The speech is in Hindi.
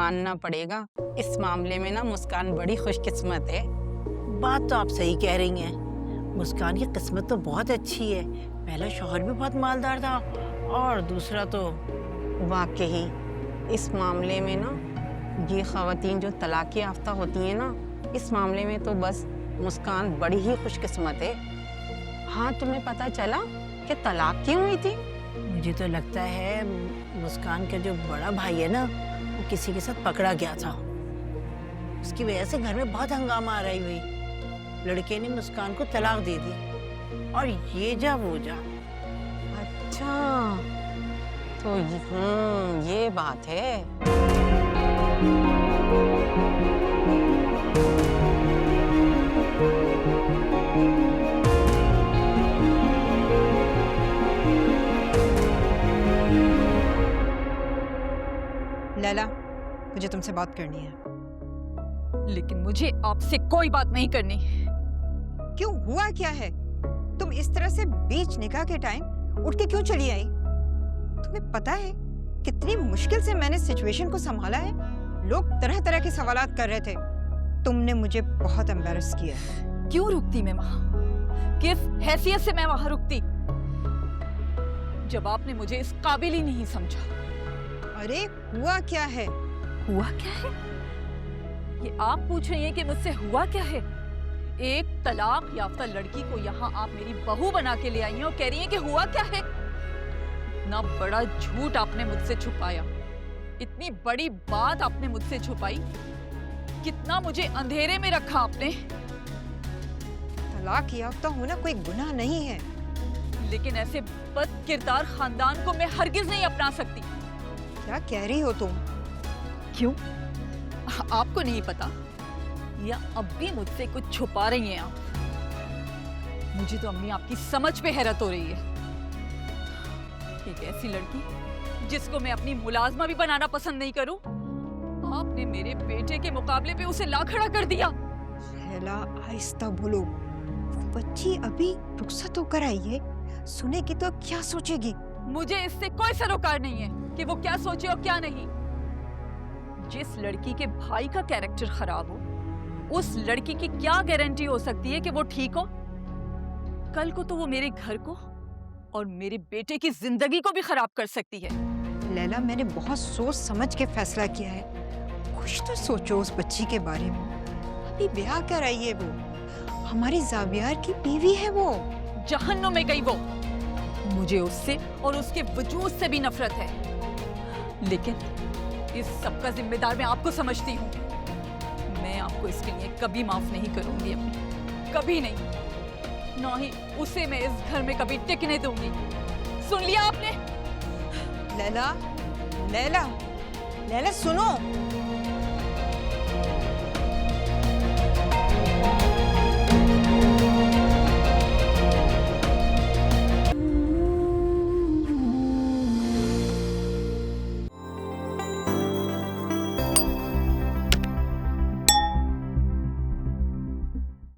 मानना पड़ेगा, इस मामले में ना मुस्कान बड़ी खुशकिस्मत है। बात तो आप सही कह रही हैं। मुस्कान की किस्मत तो बहुत अच्छी है। पहला शौहर भी बहुत मालदार था और दूसरा तो वाकई इस मामले में ना ये ख़वातीन जो तलाक़ याफ्ता होती हैं ना, इस मामले में तो बस मुस्कान बड़ी ही खुशकिस्मत है। हाँ, तुम्हें पता चला कि तलाक क्यों हुई थी? मुझे तो लगता है मुस्कान का जो बड़ा भाई है ना, वो किसी के साथ पकड़ा गया था। उसकी वजह से घर में बहुत हंगामा रही हुई। लड़के ने मुस्कान को तलाक दे दी और ये जा वो जा। अच्छा, तो ये बात है। लैला, मुझे तुमसे बात करनी है। लेकिन मुझे आपसे कोई बात नहीं करनी। क्यों, हुआ क्या है? तुम इस तरह से बीच निकाह के टाइम उठ के क्यों चली आई? तुम्हें पता है कितनी मुश्किल से मैंने सिचुएशन को संभाला है। लोग तरह तरह के सवालात कर रहे थे। तुमने मुझे बहुत एम्बैरस किया है। क्यों रुकती मैं वहां? किस हैसियत से मैं वहां रुकती जब आपने मुझे इस काबिल ही नहीं समझा? अरे हुआ क्या है? हुआ क्या है? ये आप पूछ रही हैं कि मुझसे हुआ क्या है? एक तलाक याफ्ता लड़की को यहाँ आप मेरी बहू बना के ले आई हैं और कह रही हैं कि हुआ क्या है? इतना बड़ा झूठ आपने मुझसे छुपाया, इतनी बड़ी बात आपने मुझसे छुपाई, कितना मुझे अंधेरे में रखा आपने। तलाक याफ्ता होना कोई गुनाह नहीं है। लेकिन ऐसे बद किरदार खानदान को मैं हरगिज नहीं अपना सकती। क्या कह रही हो तुम? क्यों, आपको नहीं पता या अब भी मुझसे कुछ छुपा रही हैं आप? मुझे तो अम्मी आपकी समझ पे हैरत हो रही है। एक ऐसी लड़की जिसको मैं अपनी मुलाजमा भी बनाना पसंद नहीं करूं, आपने मेरे बेटे के मुकाबले पे उसे ला खड़ा कर दिया। लैला, आहिस्ता बोलो। वो बच्ची अभी रुखसत होकर आई है, सुनेगी तो क्या सोचेगी? मुझे इससे कोई सरोकार नहीं है कि वो क्या सोचे और क्या नहीं। जिस लड़की के भाई का कैरेक्टर खराब हो, उस लड़की की क्या गारंटी हो सकती है कि वो ठीक हो? कल को तो वो मेरे घर को और मेरे बेटे की जिंदगी को भी खराब कर सकती है। लैला, मैंने बहुत सोच समझ के फैसला किया है। कुछ तो सोचो उस बच्ची के बारे में। अभी ब्याह कर आई है वो, हमारी जाबियार की बीवी है वो। जहन्नुम में गई वो। मुझे उससे और उसके वजूद से भी नफरत है, लेकिन इस सब का जिम्मेदार मैं आपको समझती हूँ। मैं आपको इसके लिए कभी माफ नहीं करूंगी अम्मी, कभी नहीं। ना ही उसे मैं इस घर में कभी टिकने दूंगी। सुन लिया आपने? लैला, लैला, लैला सुनो।